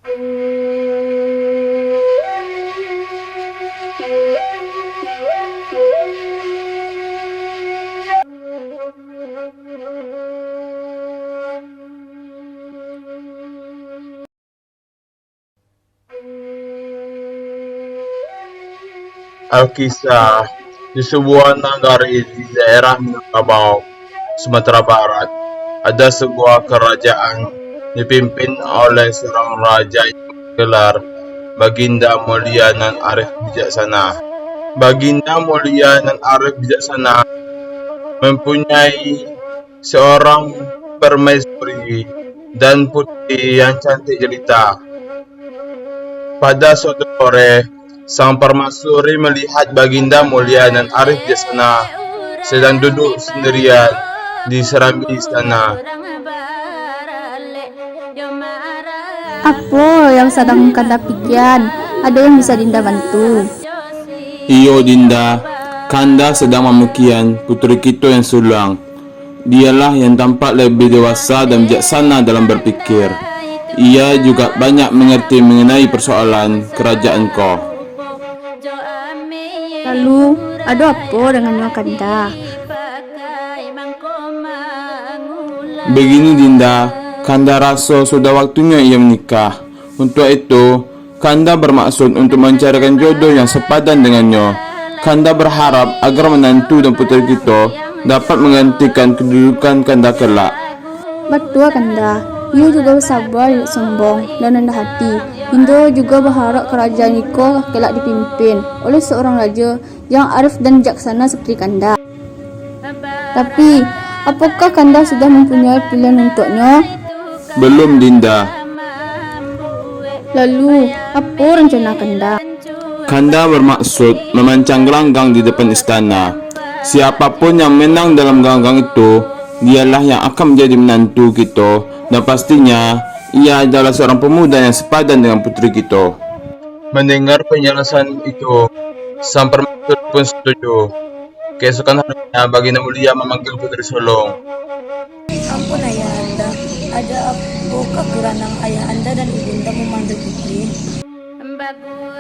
Alkisah di sebuah nagari di daerah Minangkabau, Sumatera Barat, ada sebuah kerajaan dipimpin oleh seorang raja yang bergelar Baginda Mulia nan Arif Bijaksana. Baginda Mulia nan Arif Bijaksana mempunyai seorang permaisuri dan putri yang cantik jelita. Pada suatu sore, sang permaisuri melihat Baginda Mulia dan Arif Bijaksana sedang duduk sendirian di serambi istana. Apa yang sedang Kanda pikirkan? Ada yang bisa Dinda bantu? Iyo Dinda, Kanda sedang memikirkan putri kita yang sulung. Dialah yang tampak lebih dewasa dan bijaksana dalam berpikir. Ia juga banyak mengerti mengenai persoalan kerajaan kau. Lalu, ada apa dengannya Kanda? Begini Dinda, Kanda rasa sudah waktunya ia menikah. Untuk itu, Kanda bermaksud untuk mencarikan jodoh yang sepadan dengannya. Kanda berharap agar menantu dan puteri kita dapat menggantikan kedudukan Kanda kelak. Betul Kanda, ia juga bersabar, tidak sombong dan rendah hati. Dinda juga berharap kerajaan Niko kelak dipimpin oleh seorang raja yang arif dan bijaksana seperti Kanda. Tapi, apakah Kanda sudah mempunyai pilihan untuknya? Belum Dinda. Lalu, apa rencana Kanda? Kanda bermaksud memancang gelanggang di depan istana. Siapapun yang menang dalam gelanggang itu, dialah yang akan menjadi menantu kita, dan pastinya ia adalah seorang pemuda yang sepadan dengan putri kita. Mendengar penjelasan itu, sang permaisuri pun setuju. Keesokan harinya, Baginda Mulia memanggil putri sulung. Ampun ayah anda, ada apakah geranang ayah anda dan ibunda memanggil putri?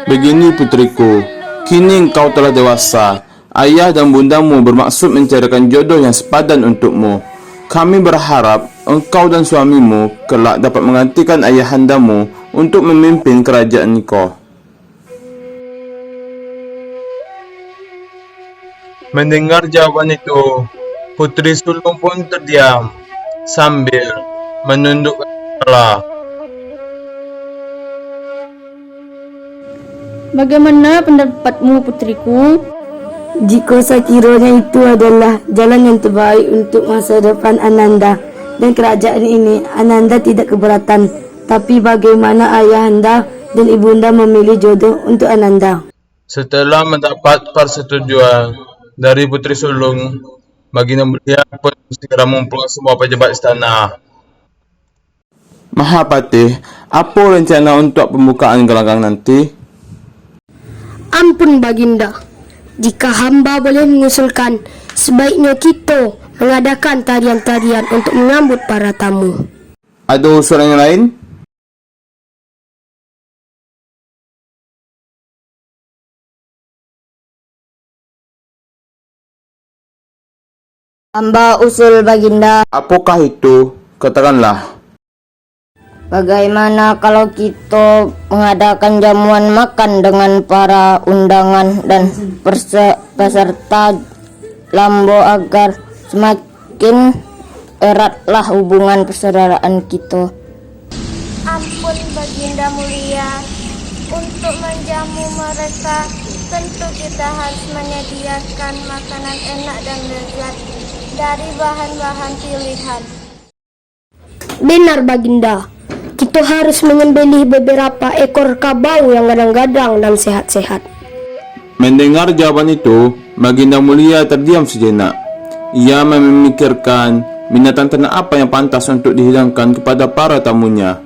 Begini putriku, kini engkau telah dewasa. Ayah dan bundamu bermaksud mencarikan jodoh yang sepadan untukmu. Kami berharap engkau dan suamimu kelak dapat menggantikan ayahandamu untuk memimpin kerajaan Niko. Mendengar jawaban itu, putri sulung pun terdiam sambil menundukkan kepala. Bagaimana pendapatmu putriku? Jika sekiranya itu adalah jalan yang terbaik untuk masa depan Ananda dan kerajaan ini, Ananda tidak keberatan. Tapi bagaimana ayah anda dan ibunda memilih jodoh untuk Ananda? Setelah mendapat persetujuan dari putri sulung, Baginda Mulia pun segera mengumpulkan semua pejabat istana. Mahapati, apa rencana untuk pembukaan gelanggang nanti? Ampun Baginda, jika hamba boleh mengusulkan, sebaiknya kita mengadakan tarian-tarian untuk menyambut para tamu. Ada usulan yang lain? Hamba usul Baginda, Apakah itu? Katakanlah. bagaimana kalau kita mengadakan jamuan makan dengan para undangan dan peserta lambo agar semakin eratlah hubungan persaudaraan kita. Ampun Baginda Mulia, untuk menjamu mereka tentu kita harus menyediakan makanan enak dan lezat dari bahan-bahan pilihan. Benar Baginda, kita harus menyembelih beberapa ekor kabau yang gadang-gadang dan sehat-sehat. Mendengar jawaban itu, Baginda Mulia terdiam sejenak. Ia memikirkan binatang ternak apa yang pantas untuk dihidangkan kepada para tamunya.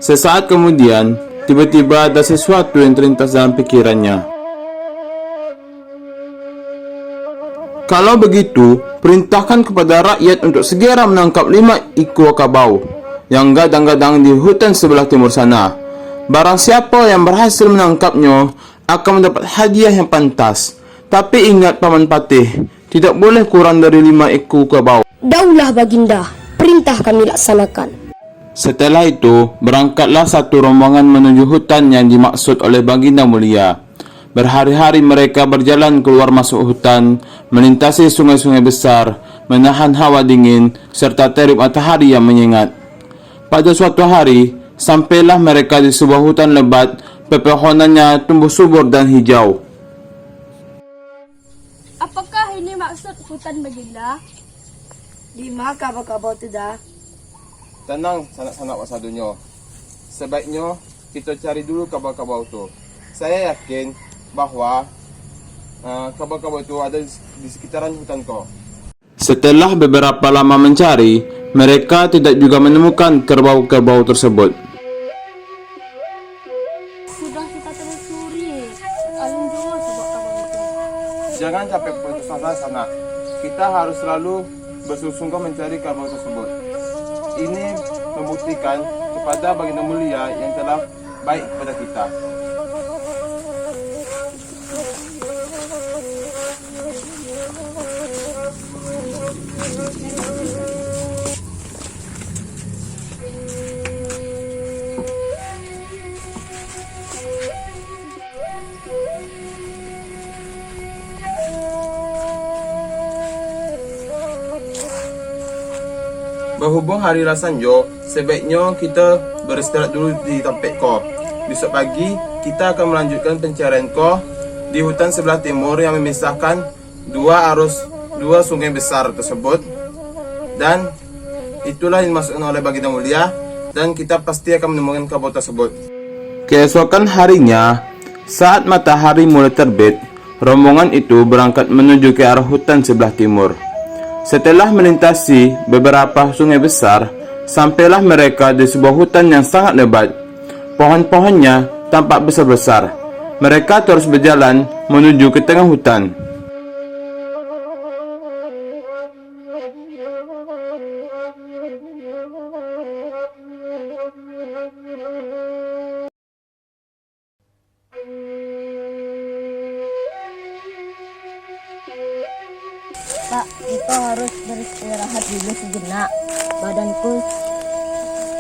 Sesaat kemudian, tiba-tiba ada sesuatu yang terlintas dalam pikirannya. Kalau begitu, perintahkan kepada rakyat untuk segera menangkap 5 ekor kabau yang gadang-gadang di hutan sebelah timur sana. Barang siapa yang berhasil menangkapnya akan mendapat hadiah yang pantas. Tapi ingat Paman Patih, tidak boleh kurang dari 5 ekor kerbau. Daulah Baginda, perintah kami laksanakan. Setelah itu, berangkatlah satu rombongan menuju hutan yang dimaksud oleh Baginda Mulia. Berhari-hari mereka berjalan keluar masuk hutan, melintasi sungai-sungai besar, menahan hawa dingin, serta terik matahari yang menyengat. Pada suatu hari, sampailah mereka di sebuah hutan lebat, pepohonannya tumbuh subur dan hijau. Apakah ini maksud hutan Baginda? Di mana kabau-kabau tu dah? Tenang sanak-sanak wasadunyo. Sebaiknya kita cari dulu kabau-kabau tu. Saya yakin bahawa kabau-kabau itu ada di sekitaran hutan kau. Setelah beberapa lama mencari, mereka tidak juga menemukan kerbau-kerbau tersebut. Sudah kita telusuri, alun juga sebab kabar itu. Jangan capek putus asa sana. Kita harus selalu bersungguh-sungguh mencari kerbau tersebut. Ini membuktikan kepada Baginda Mulia yang telah baik kepada kita. Berhubung hari Rasanjo, sebaiknya kita beristirahat dulu di tempat kau. Besok pagi, kita akan melanjutkan pencarian kau di hutan sebelah timur yang memisahkan dua sungai besar tersebut. Dan itulah yang dimaksudkan oleh Baginda Mulia, dan kita pasti akan menemukan kerbau tersebut. Keesokan harinya, saat matahari mulai terbit, rombongan itu berangkat menuju ke arah hutan sebelah timur. Setelah melintasi beberapa sungai besar, sampailah mereka di sebuah hutan yang sangat lebat. Pohon-pohonnya tampak besar-besar. Mereka terus berjalan menuju ke tengah hutan. Pak, kita harus beristirahat dulu sejenak.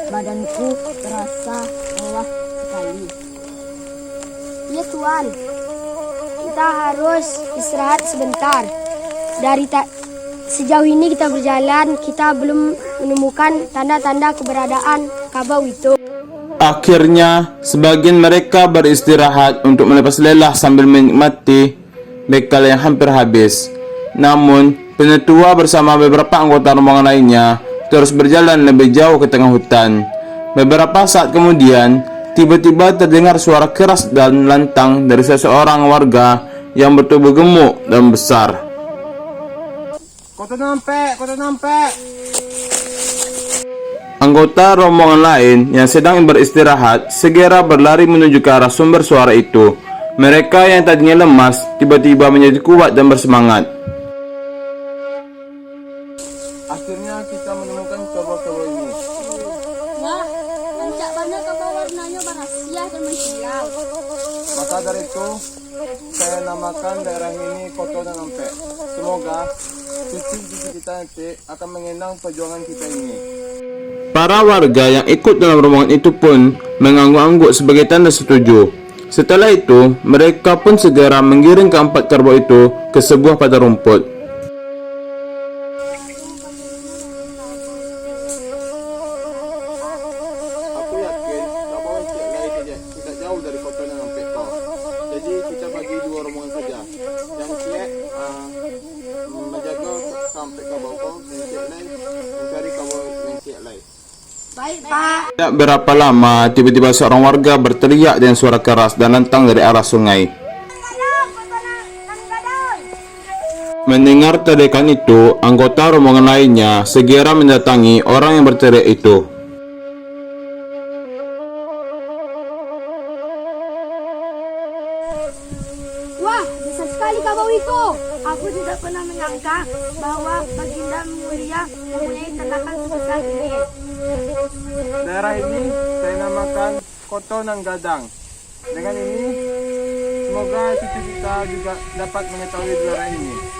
Badanku terasa lelah sekali. Ya Tuan, kita harus istirahat sebentar. Sejauh ini kita berjalan, kita belum menemukan tanda-tanda keberadaan kabau itu. Akhirnya, sebagian mereka beristirahat untuk melepas lelah sambil menikmati bekal yang hampir habis. Namun, penetua bersama beberapa anggota rombongan lainnya terus berjalan lebih jauh ke tengah hutan. Beberapa saat kemudian, tiba-tiba terdengar suara keras dan lantang dari seseorang warga yang bertubuh gemuk dan besar. Kota nampak. Anggota rombongan lain yang sedang beristirahat segera berlari menuju ke arah sumber suara itu. Mereka yang tadinya lemas tiba-tiba menjadi kuat dan bersemangat. Akhirnya kita menemukan kerbau-kerbau ini. Wah, lancak banyak kabau warnanya berasia dan mengkilau. Maka dari itu, saya namakan daerah ini Koto Nampe. Semoga cucu-cucu kita nanti akan mengenang perjuangan kita ini. Para warga yang ikut dalam rombongan itu pun mengangguk-angguk sebagai tanda setuju. Setelah itu, mereka pun segera menggiring keempat kerbau itu ke sebuah padang rumput. Aku yakin kerbau yang tidak jauh dari Koto Nampe kok. Jadi kita bagi dua rombongan saja. Yang Cek menjaga sampai kerbau kau, yang Cek lain mencari kerbau yang Cek lain. Baik, Pak. Tidak berapa lama, tiba-tiba seorang warga berteriak dengan suara keras dan lantang dari arah sungai. Mendengar teriakan itu, anggota rombongan lainnya segera mendatangi orang yang berteriak itu. Wah, besar sekali kabau itu. Aku tidak pernah menyangka bahwa Baginda Mulia mempunyai ternakan sebesar ini. Daerah ini saya namakan Koto ng Gadang. Dengan ini, semoga cucu kita juga dapat mengetahui daerah ini.